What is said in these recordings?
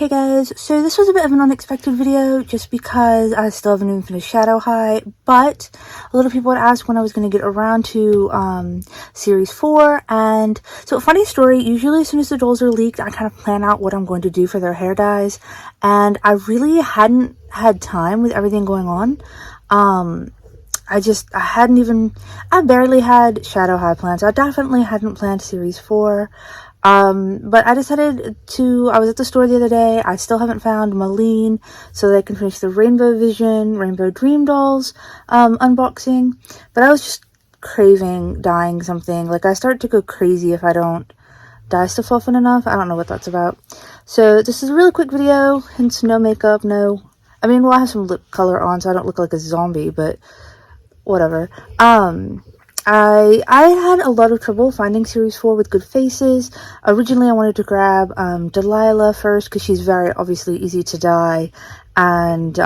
Hey guys, so this was a bit of an unexpected video just because I still haven't even finished Shadow High, but a lot of people had asked when I was going to get around to series 4. And so, funny story, usually as soon as the dolls are leaked, I kind of plan out what I'm going to do for their hair dyes, and I really hadn't had time with everything going on. I barely had Shadow High plans. I definitely hadn't planned series 4. But I decided I was at the store the other day. I still haven't found Meena so that I can finish the Rainbow Vision, Rainbow Dream dolls, unboxing. But I was just craving dyeing something. Like, I start to go crazy if I don't dye stuff often enough. I don't know what that's about. So this is a really quick video, hence no makeup, I have some lip color on so I don't look like a zombie, but whatever. I had a lot of trouble finding series 4 with good faces. Originally I wanted to grab Delilah first because she's very obviously easy to dye, and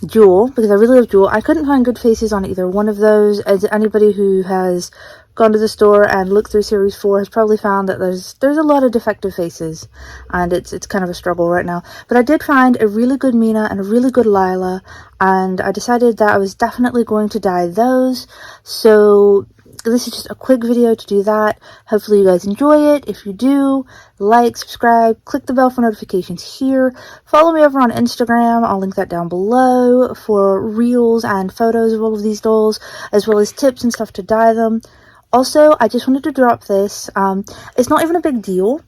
Jewel, because I really love Jewel. I couldn't find good faces on either one of those. As anybody who has gone to the store and looked through series 4 has probably found that there's a lot of defective faces, and it's kind of a struggle right now. But I did find a really good Meena and a really good Lila, and I decided that I was definitely going to dye those. So this is just a quick video to do that. Hopefully you guys enjoy it. If you do, like, subscribe, click the bell for notifications here. Follow me over on Instagram. I'll link that down below for reels and photos of all of these dolls, as well as tips and stuff to dye them. Also, I just wanted to drop this. It's not even a big deal,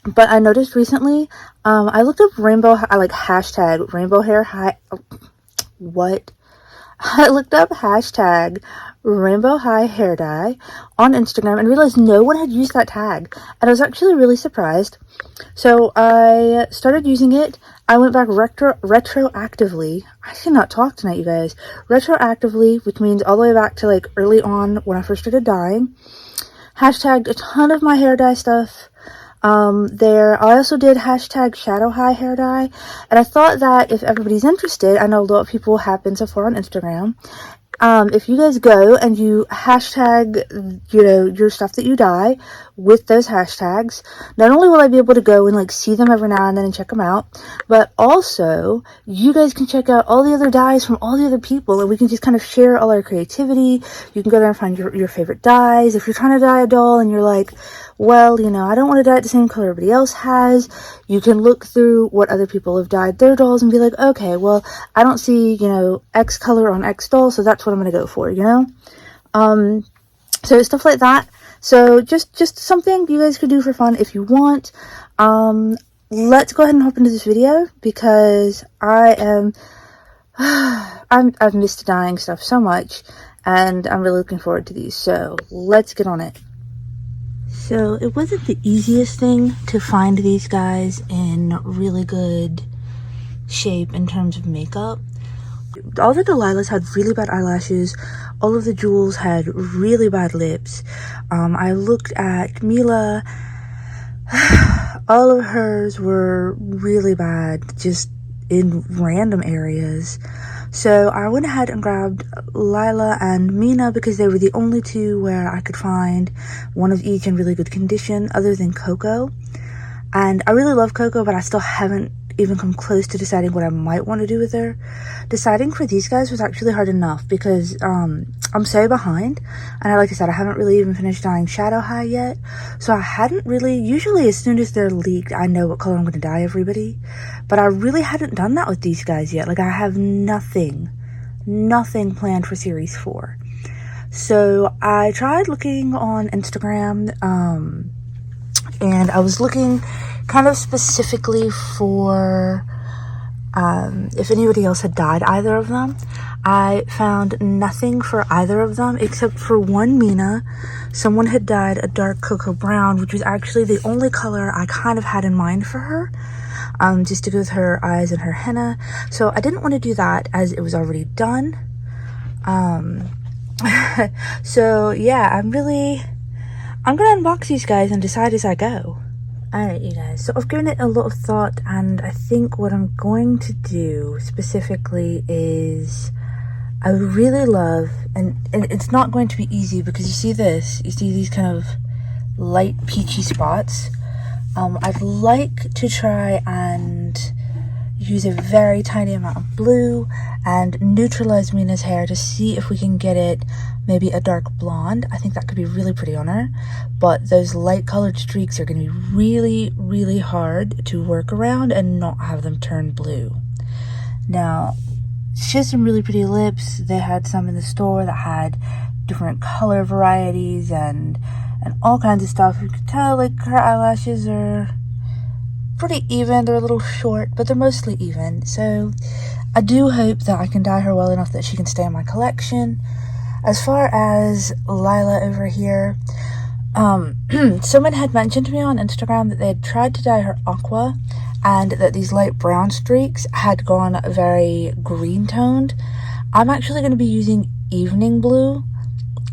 but I noticed recently, I looked up hashtag rainbow hair high. What? I looked up hashtag rainbow high hair dye on Instagram and realized no one had used that tag, and I was actually really surprised. So I started using it. I went back retroactively. I cannot talk tonight, you guys. Retroactively, which means all the way back to like early on when I first started dyeing. Hashtagged a ton of my hair dye stuff there. I also did hashtag Shadow High hair dye, and I thought that if everybody's interested, I know a lot of people have been so far on Instagram, if you guys go and you hashtag, your stuff that you dye with those hashtags, not only will I be able to go and see them every now and then and check them out, but also you guys can check out all the other dyes from all the other people, and we can just kind of share all our creativity. You can go there and find your favorite dyes. If you're trying to dye a doll and you're like, well, I don't want to dye it the same color everybody else has, you can look through what other people have dyed their dolls and be like, okay, well, I don't see, X color on X doll, so that's what I'm going to go for, So stuff like that. So just something you guys could do for fun if you want. Let's go ahead and hop into this video because I've missed dyeing stuff so much, and I'm really looking forward to these. So let's get on it. So it wasn't the easiest thing to find these guys in really good shape in terms of makeup. All the Delilahs had really bad eyelashes. All of the Jewels had really bad lips. I looked at Mila. All of hers were really bad, just in random areas. So I went ahead and grabbed Lila and Meena because they were the only two where I could find one of each in really good condition other than Coco. And I really love Coco, but I still haven't even come close to deciding what I might want to do with her. Deciding for these guys was actually hard enough because I'm so behind, and like I said, I haven't really even finished dyeing Shadow High yet, so I hadn't really, usually as soon as they're leaked I know what color I'm going to dye everybody, but I really hadn't done that with these guys yet. Like, I have nothing planned for series 4. So I tried looking on Instagram, and I was looking kind of specifically for if anybody else had dyed either of them. I found nothing for either of them except for one Meena. Someone had dyed a dark cocoa brown, which was actually the only color I kind of had in mind for her, just to go with her eyes and her henna. So I didn't want to do that as it was already done. So yeah, I'm gonna unbox these guys and decide as I go. Alright, you guys, so I've given it a lot of thought, and I think what I'm going to do specifically is, I would really love, and it's not going to be easy because you see these kind of light peachy spots. I'd like to try and use a very tiny amount of blue and neutralize Meena's hair to see if we can get it maybe a dark blonde. I think that could be really pretty on her, but those light colored streaks are going to be really, really hard to work around and not have them turn blue. Now, she has some really pretty lips. They had some in the store that had different color varieties and all kinds of stuff. You could tell like her eyelashes are pretty even. They're a little short, but they're mostly even. So I do hope that I can dye her well enough that she can stay in my collection. As far as Lila over here, someone had mentioned to me on Instagram that they had tried to dye her aqua and that these light brown streaks had gone very green toned. I'm actually going to be using evening blue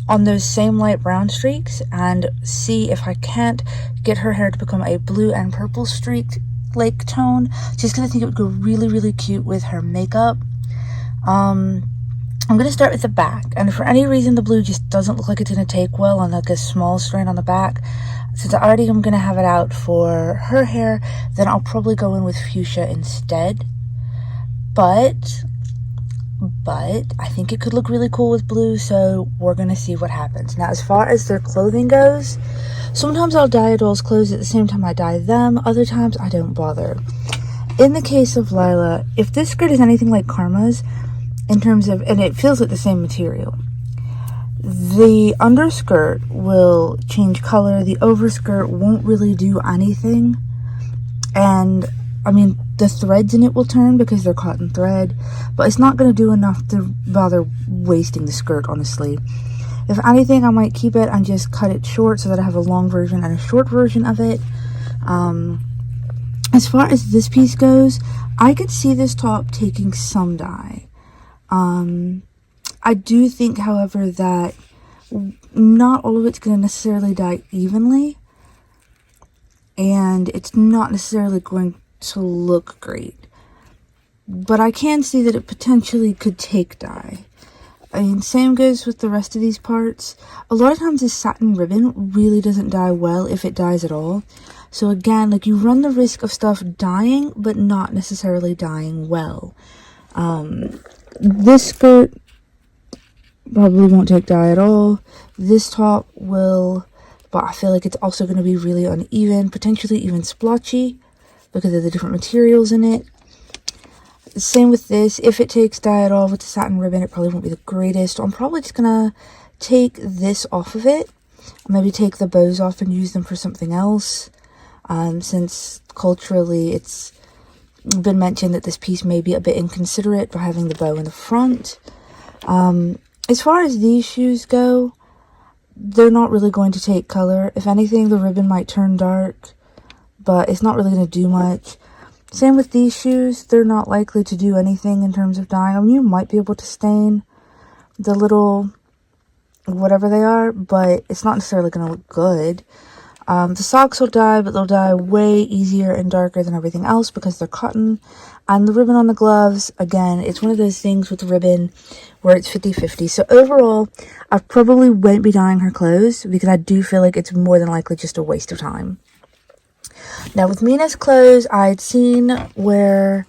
on those same light brown streaks and see if I can't get her hair to become a blue and purple streaked lake tone, just because I think it would go really, really cute with her makeup. I'm going to start with the back, and if for any reason the blue just doesn't look like it's going to take well on like a small strand on the back, since I already am going to have it out for her hair, then I'll probably go in with fuchsia instead. But I think it could look really cool with blue, so we're going to see what happens. Now, as far as their clothing goes, sometimes I'll dye a doll's clothes at the same time I dye them. Other times, I don't bother. In the case of Lila, if this skirt is anything like Karma's, in terms of, and it feels like the same material, the underskirt will change color, the overskirt won't really do anything, and I mean, the threads in it will turn because they're cotton thread, but it's not going to do enough to bother wasting the skirt, honestly. If anything, I might keep it and just cut it short so that I have a long version and a short version of it. As far as this piece goes, I could see this top taking some dye. I do think, however, that not all of it's going to necessarily dye evenly, and it's not necessarily going to look great, but I can see that it potentially could take dye. I mean, same goes with the rest of these parts. A lot of times this satin ribbon really doesn't dye well, if it dyes at all. So again, like, you run the risk of stuff dyeing but not necessarily dyeing well. This skirt probably won't take dye at all. This top will, but I feel like it's also going to be really uneven, potentially even splotchy, because of the different materials in it. Same with this. If it takes dye at all with the satin ribbon, it probably won't be the greatest. So I'm probably just gonna take this off of it, maybe take the bows off and use them for something else, since culturally it's been mentioned that this piece may be a bit inconsiderate by having the bow in the front. As far as these shoes go, they're not really going to take color. If anything, the ribbon might turn dark, but it's not really going to do much. Same with these shoes. They're not likely to do anything in terms of dyeing. I mean, you might be able to stain the little whatever they are, but it's not necessarily going to look good. The socks will dye, but they'll dye way easier and darker than everything else because they're cotton. And the ribbon on the gloves, again, it's one of those things with the ribbon where it's 50-50. So overall, I probably won't be dyeing her clothes because I do feel like it's more than likely just a waste of time. Now, with Meena's clothes, I'd seen where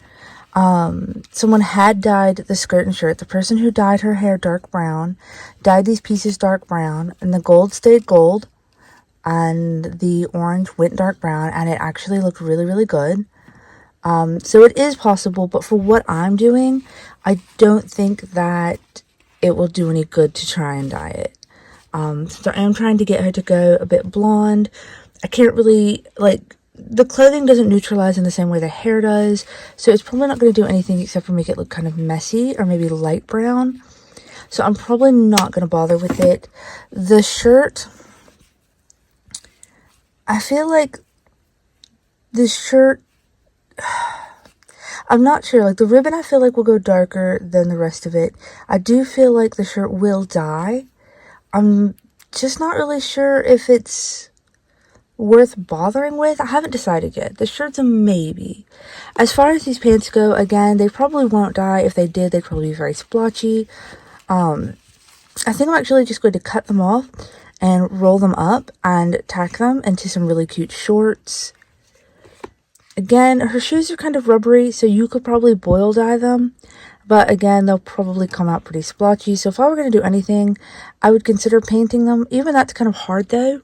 someone had dyed the skirt and shirt. The person who dyed her hair dark brown dyed these pieces dark brown, and the gold stayed gold, and the orange went dark brown, and it actually looked really, really good. So it is possible, but for what I'm doing, I don't think that it will do any good to try and dye it. So I am trying to get her to go a bit blonde. I can't really, like, the clothing doesn't neutralize in the same way the hair does, so it's probably not going to do anything except for make it look kind of messy or maybe light brown. So I'm probably not going to bother with it. The shirt, I feel like this shirt, I'm not sure. Like, the ribbon I feel like will go darker than the rest of it. I do feel like the shirt will dye. I'm just not really sure if it's worth bothering with. I haven't decided yet. The shirt's a maybe. As far as these pants go, again, they probably won't dye. If they did, they'd probably be very splotchy. I think I'm actually just going to cut them off and roll them up and tack them into some really cute shorts. Again, her shoes are kind of rubbery, so you could probably boil dye them. But again, they'll probably come out pretty splotchy. So if I were going to do anything, I would consider painting them. Even that's kind of hard though,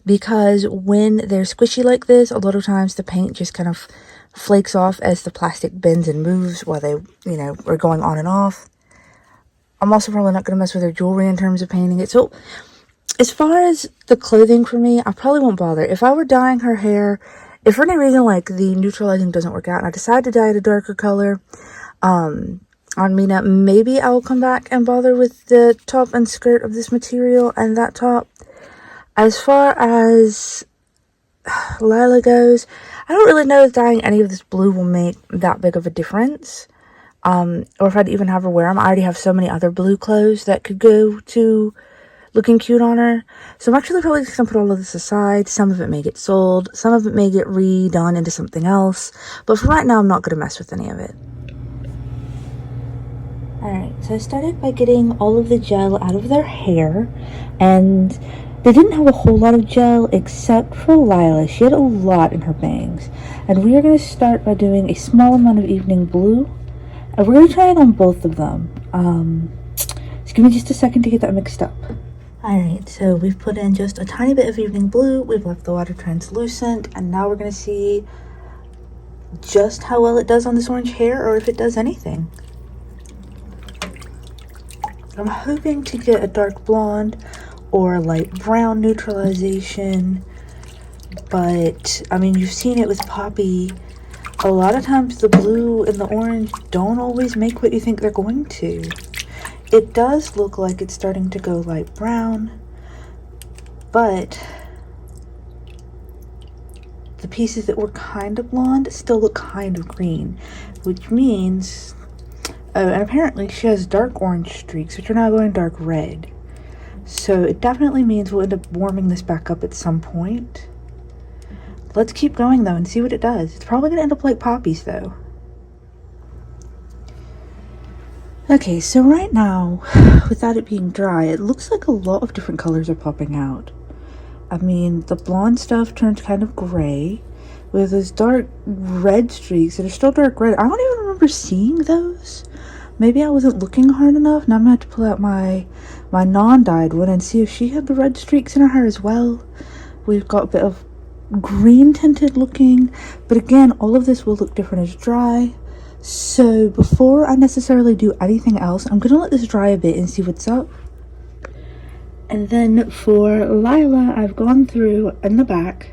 because when they're squishy like this, a lot of times the paint just kind of flakes off as the plastic bends and moves while they, you know, are going on and off. I'm also probably not going to mess with her jewelry in terms of painting it. So as far as the clothing for me, I probably won't bother. If I were dyeing her hair, if for any reason like the neutralizing doesn't work out and I decide to dye it a darker color, on Meena, maybe I'll come back and bother with the top and skirt of this material and that top. As far as Lila goes, I don't really know if dyeing any of this blue will make that big of a difference. Or if I'd even have her wear them. I already have so many other blue clothes that could go to looking cute on her. So I'm actually probably just gonna put all of this aside. Some of it may get sold, some of it may get redone into something else. But for right now, I'm not gonna mess with any of it. Alright, so I started by getting all of the gel out of their hair, and they didn't have a whole lot of gel except for Lila. She had a lot in her bangs. And we are going to start by doing a small amount of evening blue, and we're going to try it on both of them. Just give me just a second to get that mixed up. Alright, so we've put in just a tiny bit of evening blue, we've left the water translucent, and now we're going to see just how well it does on this orange hair, or if it does anything. I'm hoping to get a dark blonde or light brown neutralization, but I mean, you've seen it with Poppy. A lot of times the blue and the orange don't always make what you think they're going to. It does look like it's starting to go light brown, but the pieces that were kind of blonde still look kind of green, which means and apparently she has dark orange streaks, which are now going dark red. So it definitely means we'll end up warming this back up at some point. Let's keep going though and see what it does. It's probably going to end up like Poppy's though. Okay, so right now, without it being dry, it looks like a lot of different colors are popping out. I mean, the blonde stuff turned kind of gray, with those dark red streaks that are still dark red. I don't even remember seeing those. Maybe I wasn't looking hard enough. Now I'm gonna have to pull out my non-dyed one and see if she had the red streaks in her hair as well. We've got a bit of green tinted looking, but again, all of this will look different as dry. So before I necessarily do anything else, I'm gonna let this dry a bit and see what's up. And then for Lila, I've gone through in the back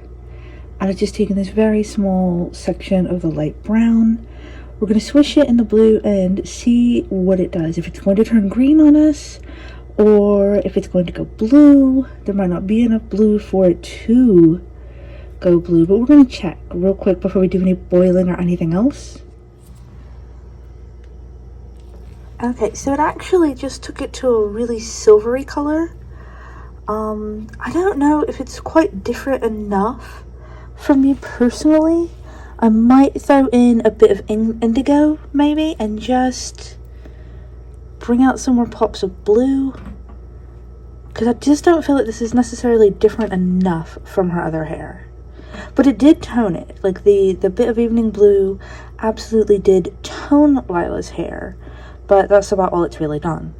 and I've just taken this very small section of the light brown. We're going to swish it in the blue and see what it does. If it's going to turn green on us, or if it's going to go blue. There might not be enough blue for it to go blue, but we're going to check real quick before we do any boiling or anything else. Okay, so it actually just took it to a really silvery color. I don't know if it's quite different enough for me personally. I might throw in a bit of indigo maybe and just bring out some more pops of blue, because I just don't feel like this is necessarily different enough from her other hair. But it did tone it. Like the bit of evening blue absolutely did tone Lila's hair, but that's about all it's really done.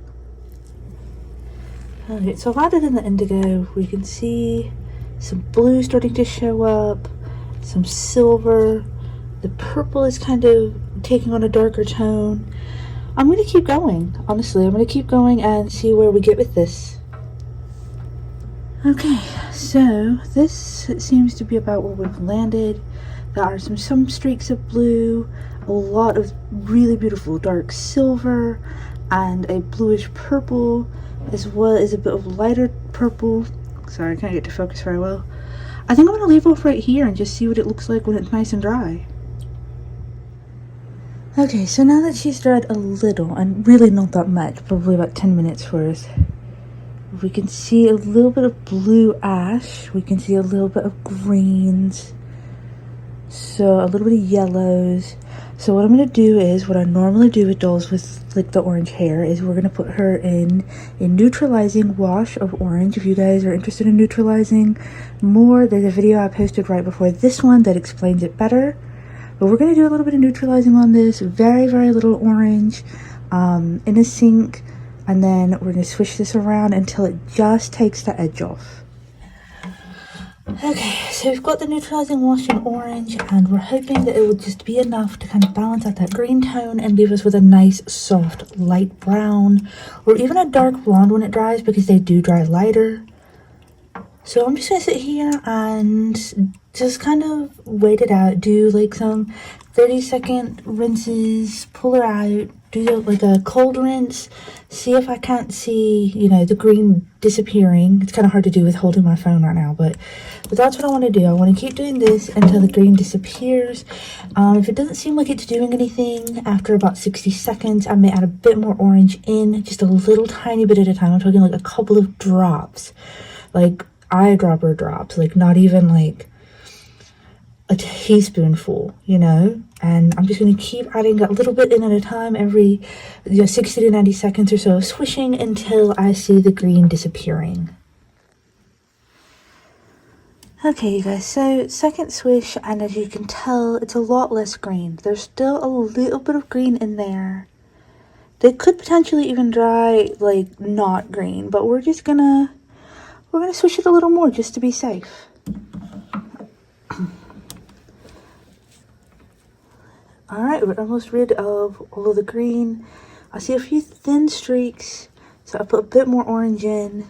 Okay, so I've added in the indigo. We can see some blue starting to show up, some silver. The purple is kind of taking on a darker tone. I'm going to keep going, honestly. I'm going to keep going and see where we get with this. Okay, so this seems to be about where we've landed. There are some streaks of blue, a lot of really beautiful dark silver, and a bluish purple, as well as a bit of lighter purple. Sorry, I can't get to focus very well. I think I'm going to leave off right here and just see what it looks like when it's nice and dry. Okay, so now that she's dried a little, and really not that much, probably about 10 minutes worth, we can see a little bit of blue ash, we can see a little bit of greens, so a little bit of yellows. So what I'm going to do is, what I normally do with dolls with like the orange hair, is we're going to put her in a neutralizing wash of orange. If you guys are interested in neutralizing more, there's a video I posted right before this one that explains it better. But we're going to do a little bit of neutralizing on this, very, very little orange in a sink, and then we're going to swish this around until it just takes the edge off. Okay, so we've got the neutralizing wash in orange, and we're hoping that it will just be enough to kind of balance out that green tone and leave us with a nice, soft, light brown, or even a dark blonde when it dries, because they do dry lighter. So I'm just gonna sit here and just kind of wait it out, do like some 30-second rinses, pull her out, do like a cold rinse, see if I can't see, you know, the green disappearing. It's kind of hard to do with holding my phone right now, but that's what I want to do. I want to keep doing this until the green disappears. If it doesn't seem like it's doing anything after about 60 seconds, I may add a bit more orange in, just a little tiny bit at a time. I'm talking like a couple of drops, like eyedropper drops, like not even like a teaspoonful, you know. And I'm just going to keep adding a little bit in at a time every 60 to 90 seconds or so, swishing until I see the green disappearing. Okay, you guys, so second swish, and as you can tell, it's a lot less green. There's still a little bit of green in there. They could potentially even dry like not green, but we're gonna swish it a little more just to be safe. All right, we're almost rid of all of the green. I see a few thin streaks, so I put a bit more orange in,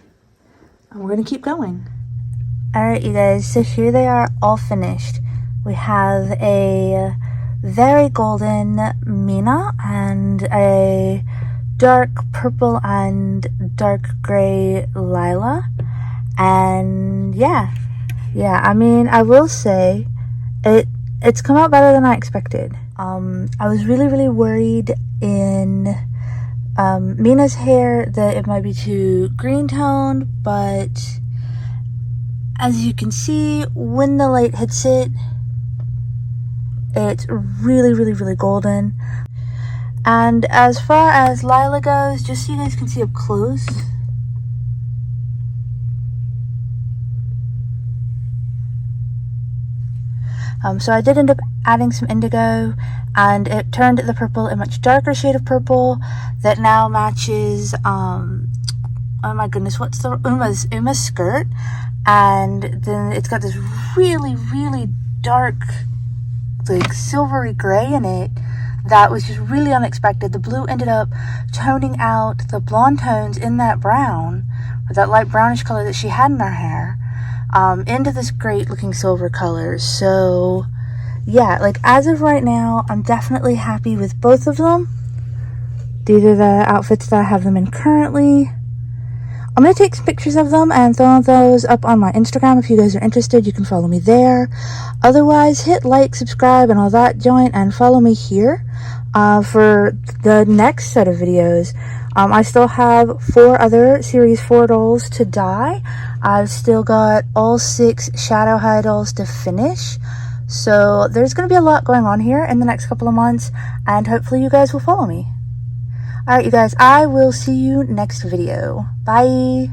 and we're gonna keep going. All right, you guys, so here they are all finished. We have a very golden Meena and a dark purple and dark gray Lila. And yeah, I mean, I will say it's come out better than I expected. I was really worried in Meena's hair that it might be too green toned, but as you can see, when the light hits it, it's really golden. And as far as Lila goes, just so you guys can see up close, so I did end up adding some indigo, and it turned the purple a much darker shade of purple that now matches oh my goodness, what's the Uma's skirt. And then it's got this really dark, like silvery gray in it that was just really unexpected. The blue ended up toning out the blonde tones in that brown, or that light brownish color that she had in her hair, into this great looking silver color. So yeah, like as of right now, I'm definitely happy with both of them. These are the outfits that I have them in currently. I'm going to take some pictures of them and throw those up on my Instagram. If you guys are interested, you can follow me there. Otherwise, hit like, subscribe, and all that joint, and follow me here for the next set of videos. I still have 4 other Series 4 dolls to dye. I've still got all 6 Shadow High dolls to finish. So there's going to be a lot going on here in the next couple of months, and hopefully you guys will follow me. Alright, you guys, I will see you next video. Bye!